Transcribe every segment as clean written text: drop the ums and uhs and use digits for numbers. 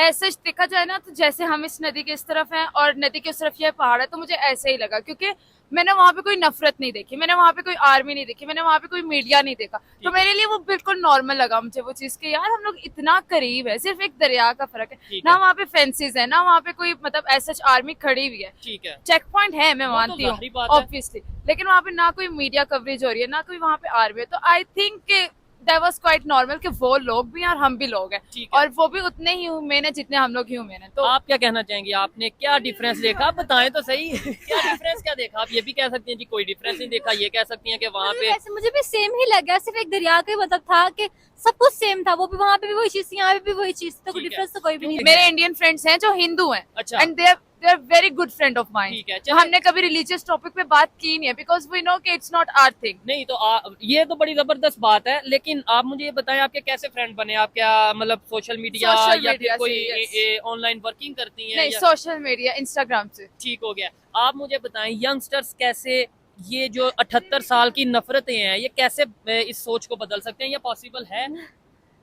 ऐसे देखा जाए ना तो जैसे हम इस नदी के इस तरफ हैं और नदी के उस तरफ ये पहाड़ है, तो मुझे ऐसे ही लगा, क्योंकि मैंने वहां पे कोई नफरत नहीं देखी, मैंने वहां पे कोई आर्मी नहीं देखी, मैंने वहां पे कोई मीडिया नहीं देखा। तो ठीक है। मेरे लिए वो बिल्कुल नॉर्मल लगा मुझे वो चीज कि यार हम लोग इतना करीब है, सिर्फ एक दरिया का फर्क है ठीक ना, है। वहाँ पे फेंसेस है ना, वहाँ पे कोई मतलब ऐसा आर्मी खड़ी हुई है। ठीक है। चेक पॉइंट है, मैं वो तो मानती हूँ जाहिर बात है। ऑब्वियसली, लेकिन वहाँ पे ना कोई मीडिया कवरेज हो रही है ना कोई वहाँ पे आर्मी है, तो I think that was quite normal कि वो लोग भी हैं और हम भी लोग हैं, ठीक है। और वो भी उतने ही ह्यूमन है जितने हम लोग ह्यूमन है। तो आप क्या कहना चाहेंगे, आपने क्या डिफरेंस देखा, आप बताएं तो सही। क्या डिफरेंस क्या देखा? आप ये भी कह सकती हैं कि कोई डिफरेंस नहीं देखा, ये कह सकती हैं कि वहाँ मतलब पे वैसे मुझे भी सेम ही लगा, सिर्फ एक दरिया का ही मतलब था कि सब कुछ सेम था, वो भी वहाँ पे भी वही चीज थी, यहाँ पे भी वही चीज, तो कोई ठीक है। डिफरेंस तो कोई भी नहीं था। मेरे इंडियन फ्रेंड्स हैं जो हिंदू हैं, अच्छा। And they are very good friend of mind. ठीक है, तो चलिए। हमने कभी रिलीजियस टॉपिक पे बात की नहीं है, बिकॉज वी नो कि इट्स नॉट आवर थिंग। नहीं तो ये तो बड़ी जबरदस्त बात है, लेकिन आप मुझे ये बताएं आपके कैसे फ्रेंड बने? आप क्या मतलब सोशल मीडिया सोशल या मीडिया फिर से, yes। कोई ऑनलाइन वर्किंग करती हैं नहीं, या? सोशल मीडिया, इंस्टाग्राम से। ठीक हो गया। आप मुझे बताएं यंगस्टर्स कैसे ये जो 78 साल की नफरतें हैं ये कैसे इस सोच को बदल सकते हैं? ये पॉसिबल है?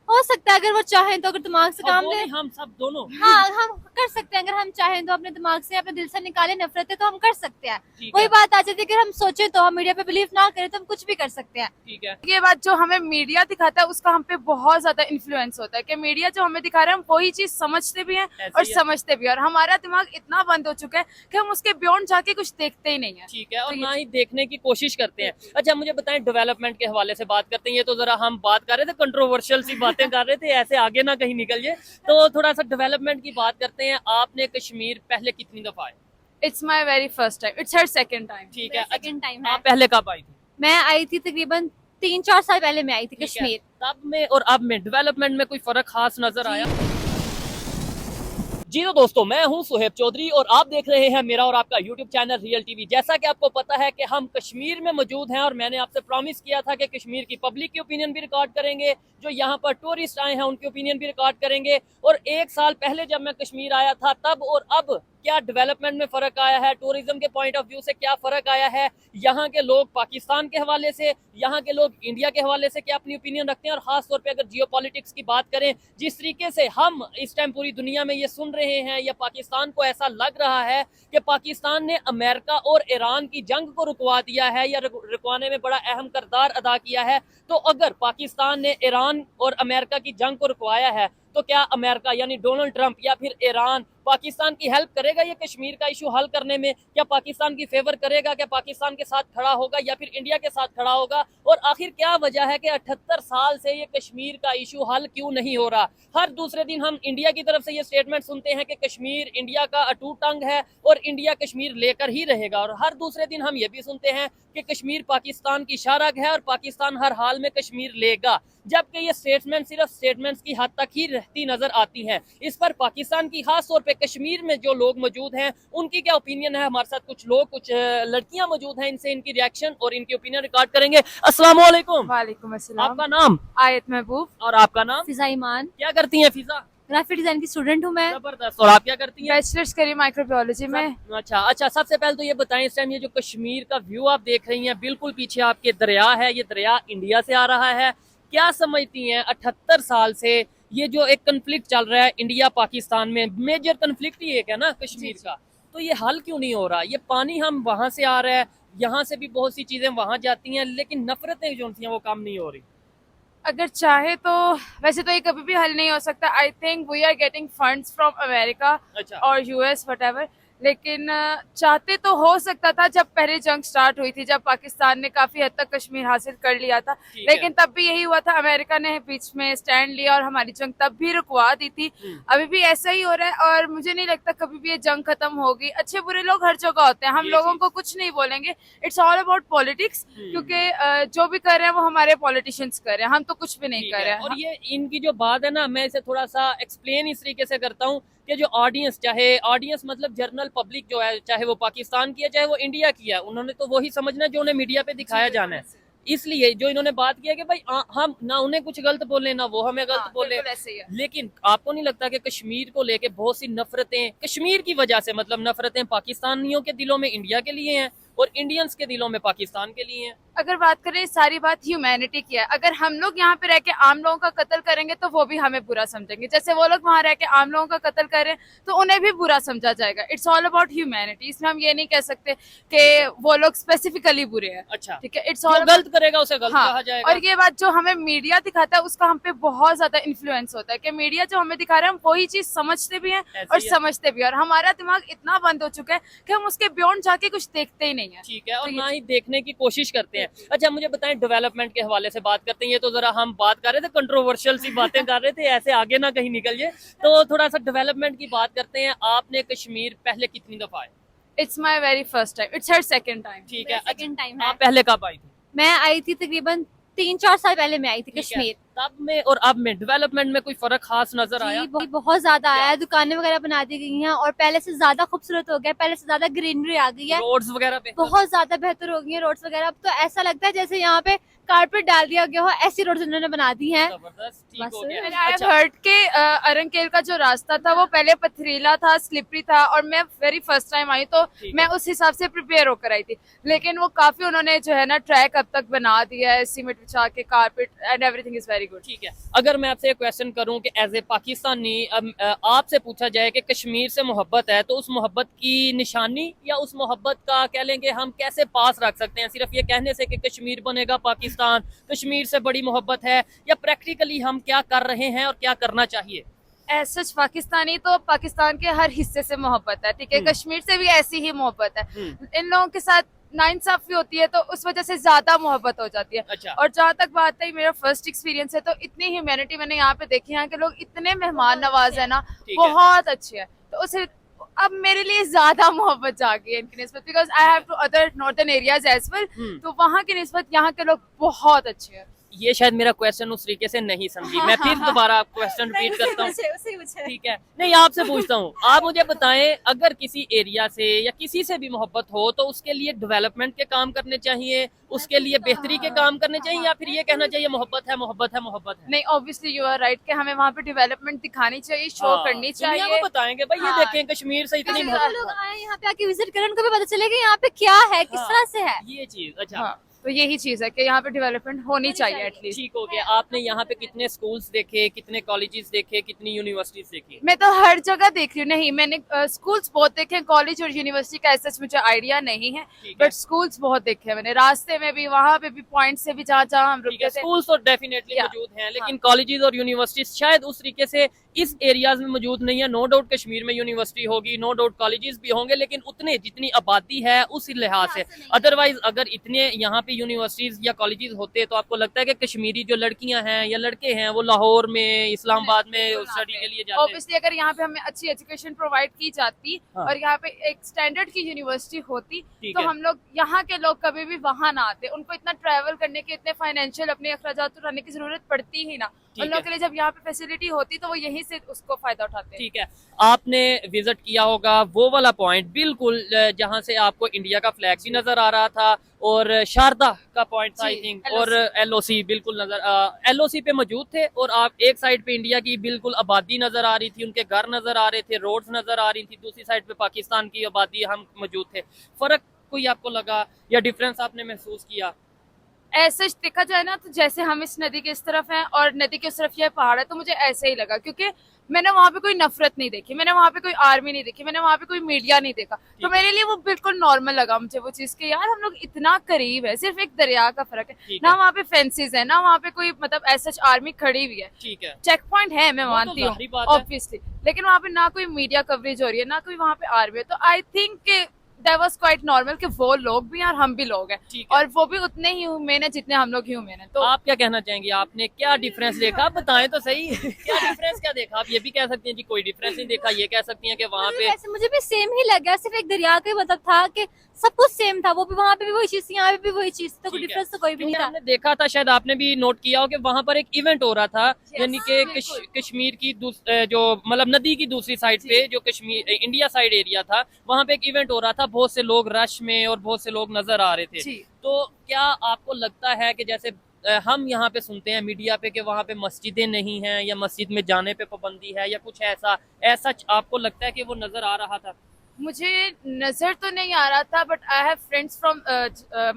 हो सकता है अगर वो चाहें तो, अगर दिमाग से और काम वो ले। नहीं, हम सब दोनों। हाँ, हम कर सकते हैं, अगर हम चाहें तो अपने दिमाग से अपने दिल से निकाले नफरतें, तो हम कर सकते हैं। ठीक वही है। बात आ जाती है कि हम सोचे तो, हम मीडिया पे बिलीव ना करें तो हम कुछ भी कर सकते हैं। ठीक है। ये बात जो हमें मीडिया दिखाता है उसका हम पे बहुत ज्यादा इन्फ्लुएंस होता है कि मीडिया जो हमें दिखा रहा है हम वही चीज समझते भी हैं ऐसे और ही है। समझते भी हैं, और हमारा दिमाग इतना बंद हो चुका है कि हम उसके बियॉन्ड जाके कुछ देखते ही नहीं है। ठीक है, और तो ना ही देखने की कोशिश करते हैं। अच्छा मुझे बताएं, डेवलपमेंट के हवाले से बात करते हैं। ये तो जरा हम बात कर रहे थे, कंट्रोवर्शियल सी बातें कर रहे थे, ऐसे आगे ना कहीं निकल जाए, तो थोड़ा सा डेवलपमेंट की बात करते हैं। आपने कश्मीर पहले कितनी दफा आए? It's my very first time, it's her second time. ठीक है। सेकंड टाइम है। आप पहले कब आई थी? मैं आई थी तकरीबन 3-4 साल पहले मैं आई थी ठीक है। कश्मीर। तब में और अब में डेवलपमेंट में कोई फर्क खास नजर आया? जी तो दोस्तों, मैं हूं सुहेब चौधरी और आप देख रहे हैं मेरा और आपका यूट्यूब चैनल रियल टीवी। जैसा कि आपको पता है कि हम कश्मीर में मौजूद हैं और मैंने आपसे प्रॉमिस किया था कि कश्मीर की पब्लिक की ओपिनियन भी रिकॉर्ड करेंगे, जो यहाँ पर टूरिस्ट आए हैं उनकी ओपिनियन भी रिकॉर्ड करेंगे। और 1 साल पहले जब मैं कश्मीर आया था तब और अब क्या डेवलपमेंट में फर्क आया है, टूरिज्म के पॉइंट ऑफ व्यू से क्या फर्क आया है, यहाँ के लोग पाकिस्तान के हवाले से, यहाँ के लोग इंडिया के हवाले से क्या अपनी ओपिनियन रखते हैं, और खास तौर पे अगर जियो पॉलिटिक्स की बात करें, जिस तरीके से हम इस टाइम पूरी दुनिया में ये सुन रहे हैं या पाकिस्तान को ऐसा लग रहा है कि पाकिस्तान ने अमेरिका और ईरान की जंग को रुकवा दिया है या रुकवाने में बड़ा अहम किरदार अदा किया है, तो अगर पाकिस्तान ने ईरान और अमेरिका की जंग को रुकवाया है तो क्या अमेरिका यानी डोनाल्ड ट्रंप या फिर ईरान पाकिस्तान की हेल्प करेगा ये कश्मीर का इशू हल करने में? क्या पाकिस्तान की फेवर करेगा? क्या पाकिस्तान के साथ खड़ा होगा या फिर इंडिया के साथ खड़ा होगा? और आखिर क्या वजह है कि 78 साल से ये कश्मीर का इशू हल क्यों नहीं हो रहा? हर दूसरे दिन हम इंडिया की तरफ से ये स्टेटमेंट सुनते हैं कि कश्मीर इंडिया का अटूट अंग है और इंडिया कश्मीर लेकर ही रहेगा, और हर दूसरे दिन हम ये भी सुनते हैं कि कश्मीर पाकिस्तान की शारग है और पाकिस्तान हर हाल में कश्मीर लेगा, जबकि ये स्टेटमेंट सिर्फ स्टेटमेंट्स की हद तक ही रहती नजर आती हैं। इस पर पाकिस्तान की खास तौर पे कश्मीर में जो लोग मौजूद हैं उनकी क्या ओपिनियन है? हमारे साथ कुछ लोग, कुछ लड़कियां मौजूद हैं, इनसे इनकी रिएक्शन और इनकी ओपिनियन रिकॉर्ड करेंगे। अस्सलाम वालेकुम। वालेकुम अस्सलाम। आपका नाम? आयत महबूब। और आपका नाम? फिजा ईमान, क्या करती हैं फिजा? ग्राफिक डिजाइन की स्टूडेंट हूँ मैं। जबरदस्त। और आप क्या करती हैं? बैचलर्स करी माइक्रोबायोलॉजी में। अच्छा, सबसे पहले तो ये बताएं, इस टाइम ये जो कश्मीर का व्यू आप देख रही हैं, बिल्कुल पीछे आपके दरिया है, ये दरिया इंडिया से आ रहा है। क्या समझती हैं 78 साल से ये जो एक कन्फ्लिक्ट चल रहा है इंडिया पाकिस्तान में, मेजर कन्फ्लिक्ट ही एक है ना कश्मीर का, तो ये हल क्यों नहीं हो रहा? ये पानी हम वहां से आ रहा है, यहाँ से भी बहुत सी चीजें वहां जाती हैं, लेकिन नफरतें जो थी वो कम नहीं हो रही। अगर चाहे तो वैसे तो ये कभी भी हल नहीं हो सकता। I think we are getting funds from America अच्छा। और यूएस व्हाटएवर, लेकिन चाहते तो हो सकता था जब पहले जंग स्टार्ट हुई थी, जब पाकिस्तान ने काफी हद तक कश्मीर हासिल कर लिया था, ठीक है। लेकिन तब भी यही हुआ था, अमेरिका ने बीच में स्टैंड लिया और हमारी जंग तब भी रुकवा दी थी। अभी भी ऐसा ही हो रहा है और मुझे नहीं लगता कभी भी ये जंग खत्म होगी। अच्छे बुरे लोग हर जगह होते हैं, हम ये लोगों चीज़। को कुछ नहीं बोलेंगे, इट्स ऑल अबाउट पॉलिटिक्स, क्योंकि जो भी कर रहे हैं वो हमारे पॉलिटिशियंस कर रहे हैं, हम तो कुछ भी नहीं ठीक कर है। रहे हैं। और ये इनकी जो बात है ना, मैं इसे थोड़ा सा एक्सप्लेन इस तरीके से करता हूँ कि जो ऑडियंस, चाहे ऑडियंस मतलब जनरल पब्लिक जो है, चाहे वो पाकिस्तान की है चाहे वो इंडिया की है, उन्होंने तो वही समझना जो उन्हें मीडिया पे दिखाया जाना है। इसलिए जो इन्होंने बात किया कि भाई हम ना उन्हें कुछ गलत बोले ना वो हमें गलत बोले, बिल्कुल ऐसे ही है। लेकिन आपको नहीं लगता कि कश्मीर को लेके बहुत सी नफरतें कश्मीर की वजह से, मतलब नफरतें पाकिस्तानियों के दिलों में इंडिया के लिए हैं और इंडियंस के दिलों में पाकिस्तान के लिए हैं? अगर बात करें सारी बात ह्यूमैनिटी की है। अगर हम लोग यहाँ पे रह के आम लोगों का कत्ल करेंगे तो वो भी हमें बुरा समझेंगे, जैसे वो लोग वहाँ रह के आम लोगों का कत्ल करें तो उन्हें भी बुरा समझा जाएगा। It's all about humanity. इसमें हम ये नहीं कह सकते कि वो लोग स्पेसिफिकली बुरे हैं। अच्छा, ठीक है, इट्स जो ऑल गलत करेगा उसे गलत हाँ। कहा जाएगा। और ये बात जो हमें मीडिया दिखाता है उसका हम पे बहुत ज्यादा इन्फ्लुएंस होता है कि मीडिया जो हमें दिखा रहा है हम वही चीज समझते भी हैं ऐसे और ही है। समझते भी हैं, और हमारा दिमाग इतना बंद हो चुका है कि हम उसके बियॉन्ड जाके कुछ देखते ही नहीं है। ठीक है, और तो ये ना ही देखने की कोशिश करते हैं। अच्छा, मुझे बताएं, डेवलपमेंट के हवाले से बात करते हैं। ये तो जरा हम बात कर रहे थे, कंट्रोवर्शियल सी बातें कर रहे थे, ऐसे आगे ना कहीं निकल जाए, तो थोड़ा सा डेवलपमेंट की बात करते हैं। आपने कश्मीर पहले कितनी दफा आए? It's my very first time, it's her second time. ठीक है। सेकंड टाइम है। आप पहले कब आई थी? मैं आई थी तकरीबन 3-4 साल पहले मैं आई थी ठीक है। कश्मीर। तब में और अब में डेवलपमेंट में कोई फर्क खास नजर आया? जी बहुत ज्यादा आया है, दुकानें वगैरह बना दी गई हैं और पहले से ज्यादा खूबसूरत हो गया, पहले से ज्यादा ग्रीनरी आ गई है, रोड्स वगैरह पे बहुत ज्यादा बेहतर हो गई है रोड्स वगैरह। अब तो ऐसा लगता है जैसे यहाँ पे कारपेट डाल दिया गया हो, ऐसी रोड्स उन्होंने बना दी हैं। जबरदस्त, ठीक बस हो गया। मैंने आई अच्छा, हैव हर्ड के अरंकेल का जो रास्ता था वो पहले पथरीला था, स्लिपरी था, और मैं वेरी फर्स्ट टाइम आई तो ठीक मैं है। उस हिसाब से प्रिपेयर होकर आई थी। लेकिन वो काफी उन्होंने जो है ना ट्रैक अब तक बना दिया है, सीमेंट बिछा के, carpet and everything is very good. ठीक है। अगर मैं आपसे एक क्वेश्चन करूं कि एज ए पाकिस्तानी आपसे पूछा जाए कि कश्मीर से मोहब्बत है, तो उस मोहब्बत की निशानी या उस मोहब्बत का कह लेंगे हम कैसे पास रख सकते हैं? सिर्फ ये कहने से कि कश्मीर बनेगा पाकिस्तान, कश्मीर से बड़ी मोहब्बत है, या प्रैक्टिकली हम क्या कर रहे हैं और क्या करना चाहिए? एज सच पाकिस्तानी तो पाकिस्तान के हर हिस्से से मोहब्बत है, ठीक है, कश्मीर से भी ऐसी ही मोहब्बत है। इन लोगों के साथ नाइंसाफी होती है तो उस वजह से ज्यादा मोहब्बत हो जाती है। अच्छा। और जहाँ तक बात है, मेरा फर्स्ट एक्सपीरियंस है तो इतनी ह्यूमैनिटी मैंने यहाँ पे देखी है, यहाँ के लोग इतने मेहमान नवाज है ना, ठीक है। बहुत अच्छे हैं। तो उसे अब मेरे लिए ज्यादा मोहब्बत जागी है इनकी निस्बत, because I have to other northern areas as well, तो वहाँ की निस्बत यहाँ के लोग बहुत अच्छे हैं। ये शायद मेरा क्वेश्चन उस तरीके से नहीं समझी, मैं फिर दोबारा क्वेश्चन रिपीट करता हूँ। ठीक है, नहीं आपसे पूछता हूँ, आप मुझे बताएं, अगर किसी एरिया से या किसी से भी मोहब्बत हो तो उसके लिए डेवलपमेंट के काम करने चाहिए, उसके लिए बेहतरी के काम करने चाहिए, या फिर ये कहना चाहिए मोहब्बत है मोहब्बत है मोहब्बत है? नहीं, ऑब्वियसली यू आर राइट कि हमें वहाँ पे डेवलपमेंट दिखानी चाहिए, शो हाँ, करनी दुनिया चाहिए। को बताएंगे भाई, ये हाँ। देखें कश्मीर से इतनी जो मोहब्बत। लोग आए यहाँ पे आके विजिट करें उनको भी पता चलेगा यहाँ पे क्या है, किस हाँ। तरह से है। ये चीज, अच्छा। हाँ, तो यही चीज है कि यहाँ पे डेवलपमेंट होनी चाहिए एटलीस्ट। ठीक हो गया। आपने यहाँ पे कितने स्कूल्स देखे, कितने कॉलेजेस देखे, कितनी यूनिवर्सिटीज देखी? मैं तो हर जगह देख रही हूँ। नहीं, मैंने स्कूल्स बहुत देखे, कॉलेज और यूनिवर्सिटी का ऐसा मुझे आइडिया नहीं है, ठीक है। बट स्कूल्स बहुत देखे हैं मैंने, रास्ते में भी, वहाँ पे भी, पॉइंट से भी, जहाँ जहाँ हम ठीक है, रुके थे। स्कूल्स तो डेफिनेटली Yeah. मौजूद हैं, लेकिन कॉलेजेस और यूनिवर्सिटीज शायद उस तरीके से इस एरियाज में मौजूद नहीं है। नो डाउट कश्मीर में यूनिवर्सिटी होगी, नो डाउट कॉलेजेस भी होंगे, लेकिन उतने जितनी आबादी है उस लिहाज से। अदरवाइज अगर इतने यहाँ पे यूनिवर्सिटीज या कॉलेजेस होते तो आपको लगता है कि कश्मीरी जो लड़कियां हैं या लड़के हैं वो लाहौर में, इस्लामाबाद में स्टडी के लिए जाते हैं? ऑब्वियसली अगर यहाँ पे हमें अच्छी एजुकेशन प्रोवाइड की जाती हाँ। और यहाँ पे एक स्टैंडर्ड की यूनिवर्सिटी होती ठीक तो है। हम लोग, यहाँ के लोग कभी भी वहाँ ना आते। उनको इतना ट्रैवल करने के, इतने फाइनेंशियल अपने अखराजात उठाने की जरूरत पड़ती ही ना। उन ठीक लोगों है। के लिए जब यहाँ पे फैसिलिटी होती तो वो यहीं से उसको फायदा उठाते हैं। ठीक है, आपने विजिट किया होगा वो वाला पॉइंट बिल्कुल जहाँ से आपको इंडिया का फ्लैग भी नजर आ रहा था, और शारदा का पॉइंट था आई जी, थिंक, LOC। और एलओसी बिल्कुल नजर, एलओसी पे मौजूद थे, और आप एक साइड पे इंडिया की बिल्कुल आबादी नजर आ रही थी, उनके घर नजर आ रहे थे, रोड्स नजर आ रही थी, दूसरी साइड पे पाकिस्तान की आबादी हम मौजूद थे। फर्क कोई आपको लगा या डिफरेंस आपने महसूस किया? ऐसे देखा जाए ना तो जैसे हम इस नदी के इस तरफ हैं और नदी के उस तरफ ये पहाड़ है, तो मुझे ऐसे ही लगा, क्योंकि मैंने वहाँ पे कोई नफरत नहीं देखी, मैंने वहाँ पे कोई आर्मी नहीं देखी, मैंने वहाँ पे कोई मीडिया नहीं देखा, तो मेरे लिए वो बिल्कुल नॉर्मल लगा मुझे वो चीज कि यार हम लोग इतना करीब है, सिर्फ एक दरिया का फर्क है ठीक ना, है। वहाँ पे फेंसेस है ना, वहाँ पे कोई मतलब ऐसा आर्मी खड़ी हुई है। ठीक है, चेक पॉइंट है, मैं वो तो मानती हूँ जाहिर बात है। ऑब्वियसली, लेकिन वहाँ पे ना कोई मीडिया कवरेज हो रही है, ना कोई वहाँ पे आर्मी है, तो I think that was quite normal कि वो लोग भी हैं और हम भी लोग हैं, ठीक है। और वो भी उतने ही ह्यूमन है जितने हम लोग ह्यूमन है। तो आप क्या कहना चाहेंगे? आपने क्या डिफरेंस देखा? आप बताएं तो सही। क्या डिफरेंस क्या देखा? आप ये भी कह सकती हैं जी कोई डिफरेंस नहीं देखा, ये कह सकती हैं कि वहाँ पे वैसे मुझे भी सेम ही लगा, सिर्फ एक दरिया का ही मतलब था कि सब कुछ सेम था, वो भी वहाँ पे भी वही चीज थी, यहाँ पे भी वही चीज, तो कोई ठीक है। डिफरेंस तो कोई भी नहीं क्योंकि था। हमने देखा था, शायद आपने भी नोट किया हो कि वहाँ पर एक इवेंट हो रहा था, यानी कि बिल्कुल। कश्मीर की जो मतलब नदी की दूसरी साइड पे जो कश्मीर इंडिया साइड एरिया था, वहाँ पे एक इवेंट हो रहा था, बहुत से लोग रश में और बहुत से लोग नजर आ रहे थे। जी। तो क्या आपको लगता है कि जैसे हम यहाँ पे सुनते हैं मीडिया पे कि वहाँ पे मस्जिदें नहीं हैं या मस्जिद में जाने पे पाबंदी है या कुछ ऐसा आपको लगता है कि वो नजर आ रहा था? मुझे नजर तो नहीं आ रहा था, but I have friends from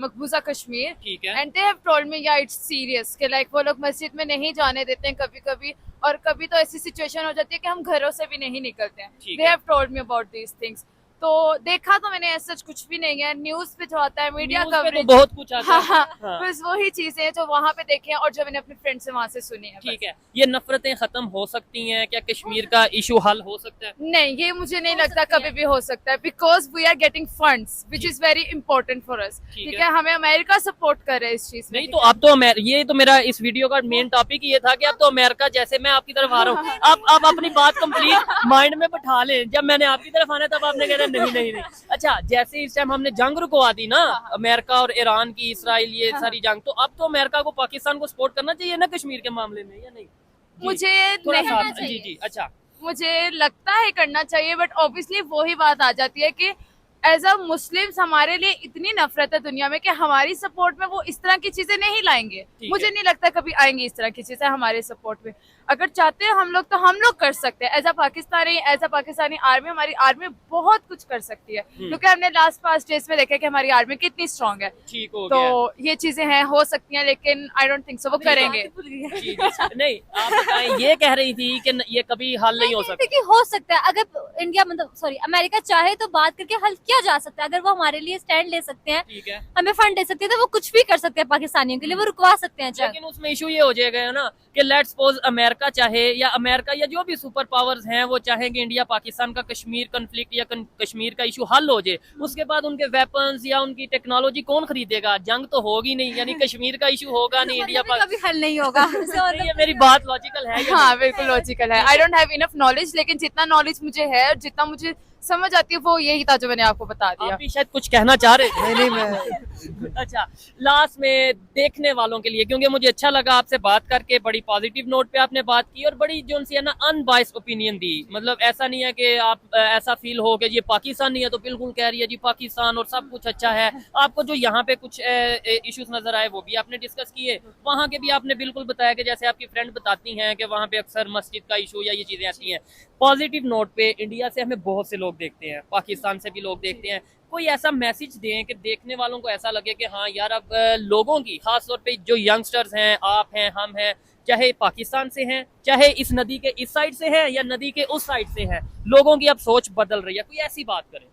मकबूजा कश्मीर ठीक है। And they have told me yeah it's serious कि लाइक वो लोग मस्जिद में नहीं जाने देते हैं कभी कभी, और कभी तो ऐसी सिचुएशन हो जाती है कि हम घरों से भी नहीं निकलते हैं। ठीक दे है। Have told me about these things. तो देखा तो मैंने ऐसा कुछ भी नहीं है, न्यूज पे जो आता है मीडिया न्यूज़ पे तो कवरेज, बहुत कुछ आता हाँ है। हाँ, हाँ। बस वही चीजें हैं जो वहाँ पे देखे हैं और जो मैंने अपने फ्रेंड से वहाँ से सुनी है। ठीक है, ये नफरतें खत्म हो सकती हैं क्या? कश्मीर का इशू हल हो सकता है? नहीं, ये मुझे नहीं हो लगता सकती है। कभी भी हो सकता है, because we are getting funds which is very important for us. ठीक ठीक है। है, हमें अमेरिका सपोर्ट कर रहे हैं इस चीज में। नहीं ठीक तो है? अब तो ये तो मेरा इस वीडियो का मेन टॉपिक ये था कि अब तो अमेरिका, जैसे मैं आपकी तरफ आ रहा हूँ, आप अपनी बात कंप्लीट माइंड में बैठा लें। जब मैंने आपकी तरफ आना तब आपने कहना नहीं नहीं नहीं। अच्छा, जैसे इस टाइम हमने जंग रुकवा दी ना, अमेरिका और ईरान की, इसराइल, ये सारी जंग, तो अब तो अमेरिका को पाकिस्तान को सपोर्ट करना चाहिए ना कश्मीर के मामले में, या नहीं? जी, मुझे थोड़ा नहीं सा करना चाहिए। जी जी। अच्छा, मुझे लगता है करना चाहिए, बट ऑब्वियसली वही बात आ जाती है कि एज अ मुस्लिम्स हमारे लिए इतनी नफरत है दुनिया में कि हमारी सपोर्ट में वो इस तरह की चीजें नहीं लाएंगे। ठीक मुझे है। नहीं लगता कभी आएंगे इस तरह की चीजें हमारे सपोर्ट में। अगर चाहते हैं हम लोग तो हम लोग कर सकते हैं। एज अ पाकिस्तानी आर्मी, हमारी आर्मी बहुत कुछ कर सकती है, क्योंकि हमने लास्ट 5 डेज में देखा कि हमारी आर्मी कितनी स्ट्रांग है। ठीक हो तो गया। ये चीजें हैं, हो सकती हैं, लेकिन आई डोंट थिंक सो वो करेंगे। जी जी। नहीं, आप बताएं, ये कह रही थी कि ये कभी हल नहीं हो सकता। देखिए हो सकता है, अगर इंडिया मतलब सॉरी अमेरिका चाहे तो बात करके हल किया जा सकता है। अगर वो हमारे लिए स्टैंड ले सकते हैं, ठीक है, हमें फंड दे सकते हैं, तो वो कुछ भी कर सकते हैं पाकिस्तानियों के लिए, वो रुकवा सकते हैं जंग। लेकिन उसमें इशू ये हो जाएगा ना कि लेट्स सपोज अमेरिका चाहे, या अमेरिका या जो भी सुपर पावर्स हैं वो चाहेंगे इंडिया पाकिस्तान का कश्मीर कन्फ्लिक्ट या कश्मीर का इशू हल हो जाए, उसके बाद उनके वेपन्स या उनकी टेक्नोलॉजी कौन खरीदेगा? जंग तो होगी नहीं, यानी कश्मीर का इशू होगा नहीं, इंडिया मतलब कभी हल नहीं होगा। नहीं, ये मेरी बात लॉजिकल है या हाँ नहीं? बिल्कुल लॉजिकल है। I don't have enough knowledge, लेकिन जितना नॉलेज मुझे है और जितना मुझे समझ आती है वो यही था जो मैंने आपको बता दिया। आप भी शायद कुछ कहना चाह रहे थे। नहीं मैं अच्छा, लास्ट में देखने वालों के लिए, क्योंकि मुझे अच्छा लगा आपसे बात करके, बड़ी पॉजिटिव नोट पे आपने बात की और बड़ी जो है ना अनबाइस्ड ओपिनियन दी। मतलब ऐसा नहीं है कि आप ऐसा फील हो कि ये पाकिस्तान नहीं है तो बिल्कुल कह रही है जी पाकिस्तान और सब कुछ अच्छा है। आपको जो यहाँ पे कुछ इश्यूज नजर आए वो भी आपने डिस्कस किए, वहाँ के भी आपने बिल्कुल बताया कि जैसे आपकी फ्रेंड बताती हैं कि वहाँ पे अक्सर मस्जिद का इशू या ये चीजें आती हैं। पॉजिटिव नोट पे इंडिया से हमें बहुत से लोग देखते हैं, पाकिस्तान से भी लोग देखते हैं। कोई ऐसा मैसेज दें कि देखने वालों को ऐसा लगे कि हाँ यार, अब लोगों की, खास तौर पे जो यंगस्टर्स हैं, आप हैं, हम हैं, चाहे पाकिस्तान से हैं, चाहे इस नदी के इस साइड से हैं या नदी के उस साइड से हैं, लोगों की अब सोच बदल रही है। कोई ऐसी बात करें।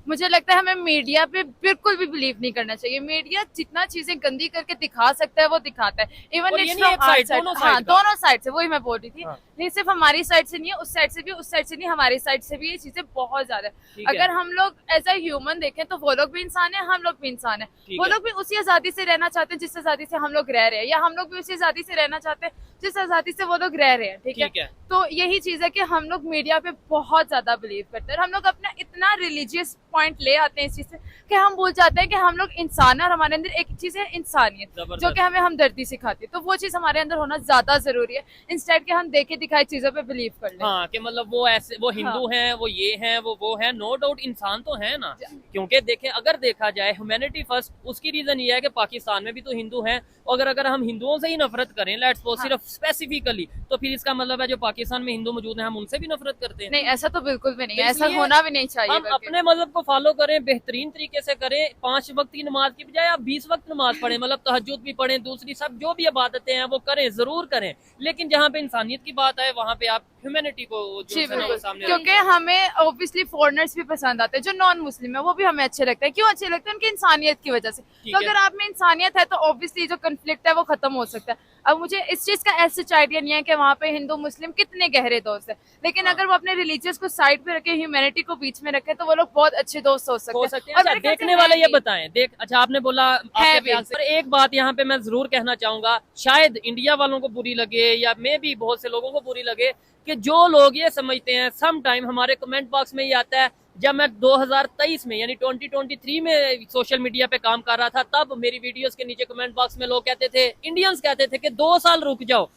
मुझे लगता है हमें मीडिया पे बिल्कुल भी बिलीव नहीं करना चाहिए। मीडिया जितना चीजें गंदी करके दिखा सकता है वो दिखाता है। इवन और ये इट्स नहीं फ्रॉम एक आवर side, साइड, दोनों हाँ side का। दोनों साइड से, वही मैं बोल रही थी। हाँ। नहीं सिर्फ हमारी साइड से नहीं है, उस साइड से भी, उस साइड से नहीं, हमारी साइड से भी ये चीजें बहुत ज्यादा है। ठीक है। अगर हम लोग एज अ ह्यूमन देखें तो वो लोग भी इंसान है, हम लोग भी इंसान है। ठीक वो है। लोग भी उसी आजादी से रहना चाहते हैं जिस आजादी से हम लोग रह रहे हैं, या हम लोग भी उसी आजादी से रहना चाहते हैं जिस आजादी से वो लोग रह रहे हैं। ठीक ठीक है। है, तो यही चीज है कि हम लोग मीडिया पे बहुत ज्यादा बिलीव करते हैं और हम लोग अपना इतना रिलीजियस पॉइंट ले आते हैं इस चीज से कि हम भूल जाते हैं कि हम लोग इंसान हैं और हमारे अंदर एक चीज है इंसानियत, जबरदस्त। जो कि हमें हमदर्दी सिखाती है। तो वो चीज हमारे अंदर होना ज्यादा जरूरी है, इंस्टेड के हम देखे दिखाई चीजों पे बिलीव कर लें। हाँ, कि मतलब वो ऐसे, वो हिंदू हैं, वो ये हैं, वो हैं, नो डाउट इंसान तो है ना। क्योंकि देखें, अगर देखा जाए ह्यूमैनिटी फर्स्ट, उसकी रीजन ये है कि पाकिस्तान में भी तो हिंदू हैं, और अगर हम हिंदुओं से ही नफरत करें, लेट्स सपोज सिर्फ स्पेसिफिकली, तो फिर इसका मतलब है जो पाकिस्तान में हिंदू मौजूद हैं हम उनसे भी नफरत करते हैं। नहीं, ऐसा तो बिल्कुल भी नहीं तो है, ऐसा इसलिए होना भी नहीं चाहिए। हम बल्कि अपने मजहब को फॉलो करें, बेहतरीन तरीके से करें, 5 वक्त की नमाज की बजाय आप 20 वक्त नमाज पढ़ें, मतलब तहज्जुद भी पढ़ें, दूसरी सब जो भी इबादतें हैं वो करें, जरूर करें, लेकिन जहाँ पे इंसानियत की बात आए वहाँ पे आप ह्यूमैनिटी को जो जी है ना वो बिल्कुल, सामने क्योंकि हमें ऑब्वियसली फॉरेनर्स भी पसंद आते हैं, जो नॉन मुस्लिम है वो भी हमें अच्छे लगते हैं। क्यों अच्छे लगते हैं? उनकी इंसानियत की वजह से। ठीक तो है। अगर आप में इंसानियत है तो ऑब्वियसली जो कन्फ्लिक्ट है वो खत्म हो सकता है। अब मुझे इस चीज का ऐसा आइडिया नहीं है कि वहाँ पे हिंदू मुस्लिम कितने गहरे दोस्त है, लेकिन हाँ। अगर वो अपने रिलीजियस को साइड पे रखे, ह्यूमैनिटी को बीच में रखे, तो वो लोग बहुत अच्छे दोस्त हो सकते हो हैं। सकते हैं। और अच्छा, मेरे ख्याल से देखने वाले है ये भी। बताएं, देख, अच्छा आपने बोला आपके है ख्याल भी। से, पर एक बात यहाँ पे मैं जरूर कहना चाहूंगा, शायद इंडिया वालों को बुरी लगे या मे भी बहुत से लोगों को बुरी लगे, कि जो लोग ये समझते हैं, सम टाइम हमारे कमेंट बॉक्स में ये आता है, जब मैं 2023 में यानी 2023 में सोशल मीडिया पे काम कर रहा था, तब मेरी वीडियोस के नीचे कमेंट बॉक्स में लोग कहते थे, इंडियंस कहते थे कि 2 साल रुक जाओ,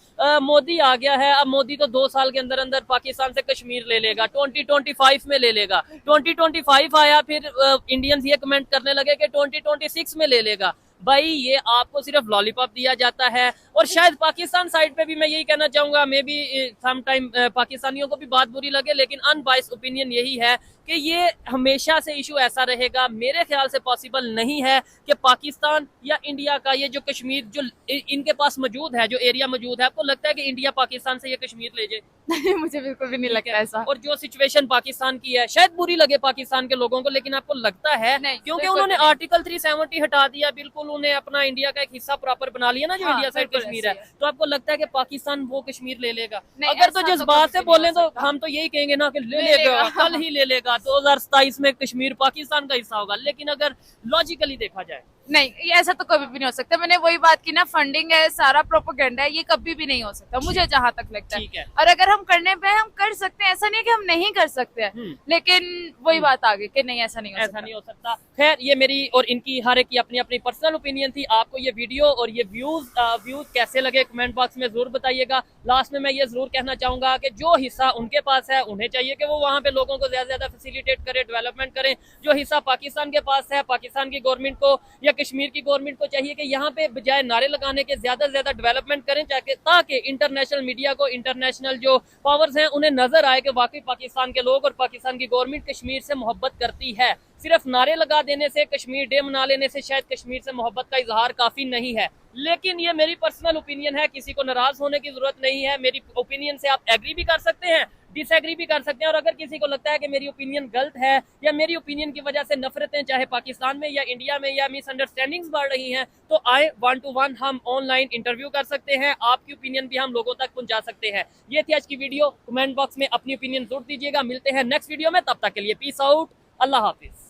मोदी आ गया है, अब मोदी तो 2 साल के अंदर अंदर पाकिस्तान से कश्मीर ले लेगा, 2025 में ले लेगा। 2025 आया, फिर इंडियंस ये कमेंट करने लगे कि 2026 में ले लेगा। भाई ये आपको सिर्फ लॉलीपॉप दिया जाता है। और शायद पाकिस्तान साइड पे भी मैं यही कहना चाहूंगा, मे बी सम टाइम पाकिस्तानियों को भी बात बुरी लगे, लेकिन अनबाइस्ड ओपिनियन यही है कि ये हमेशा से इशू ऐसा रहेगा। मेरे ख्याल से पॉसिबल नहीं है कि पाकिस्तान या इंडिया का ये जो कश्मीर जो इनके पास मौजूद है, जो एरिया मौजूद है, आपको लगता है कि इंडिया पाकिस्तान से ये कश्मीर ले जाए? नहीं, मुझे बिल्कुल भी नहीं लगता ऐसा। और जो सिचुएशन पाकिस्तान की है, शायद बुरी लगे पाकिस्तान के लोगों को, लेकिन आपको लगता है नहीं, क्योंकि बिल्कुल उन्होंने नहीं। आर्टिकल 370 हटा दिया, बिल्कुल उन्हें अपना इंडिया का एक हिस्सा प्रॉपर बना लिया ना, जो हाँ, इंडिया साइड बिल्कुल कश्मीर ऐसे है, ही है। तो आपको लगता है कि पाकिस्तान वो कश्मीर ले लेगा? नहीं, अगर तो ऐसा तो जज्बात कभी से भी नहीं बोले हो तो सकता। हम तो यही कहेंगे ना कि ले ले लेगा, लेगा। कल ही ले लेगा, 2027 में कश्मीर पाकिस्तान का हिस्सा होगा। लेकिन अगर लॉजिकली देखा जाए, नहीं, ये ऐसा तो कभी भी नहीं हो सकता। मैंने वही बात की ना, फंडिंग है, सारा प्रोपोगेंडा है, ये कभी भी नहीं हो सकता, मुझे जहां तक लगता है। ठीक है। और अगर हम करने पे हैं, हम कर सकते हैं, ऐसा नहीं है कि हम नहीं कर सकते हैं, लेकिन वही बात आ गई कि नहीं, ऐसा नहीं हो ऐसा सकता। नहीं हो सकता। खैर, ये मेरी और इनकी हर एक की अपनी अपनी पर्सनल ओपिनियन थी। आपको ये वीडियो और ये व्यूज कैसे लगे कमेंट बॉक्स में जरूर बताइएगा। लास्ट में मैं ये जरूर कहना चाहूंगा कि जो हिस्सा उनके पास है, उन्हें चाहिए कि वो वहाँ पे लोगों को ज्यादा से ज्यादा फैसिलिटेट करें, डेवलपमेंट करें। जो हिस्सा पाकिस्तान के पास है, पाकिस्तान की गवर्नमेंट को या कश्मीर की गवर्नमेंट को चाहिए कि यहाँ पे बजाय नारे लगाने के ज्यादा से ज्यादा डेवलपमेंट करें, ताकि इंटरनेशनल मीडिया को, इंटरनेशनल जो पावर्स हैं, उन्हें नजर आए कि वाकई पाकिस्तान के लोग और पाकिस्तान की गवर्नमेंट कश्मीर से मोहब्बत करती है। सिर्फ नारे लगा देने से, कश्मीर डे मना लेने से शायद कश्मीर से मोहब्बत का इजहार काफी नहीं है। लेकिन ये मेरी पर्सनल ओपिनियन है, किसी को नाराज होने की जरूरत नहीं है। मेरी ओपिनियन से आप एग्री भी कर सकते हैं, डिसएग्री भी कर सकते हैं। और अगर किसी को लगता है कि मेरी ओपिनियन गलत है या मेरी ओपिनियन की वजह से नफरतें चाहे पाकिस्तान में या इंडिया में या मिसअंडरस्टैंडिंग्स बढ़ रही हैं, तो आए 1 to 1 हम ऑनलाइन इंटरव्यू कर सकते हैं। आपकी ओपिनियन भी हम लोगों तक पहुंचा सकते हैं। ये थी आज की वीडियो। कमेंट बॉक्स में अपनी ओपिनियन जरूर दीजिएगा। मिलते हैं नेक्स्ट वीडियो में, तब तक के लिए पीस आउट, अल्लाह हाफिज।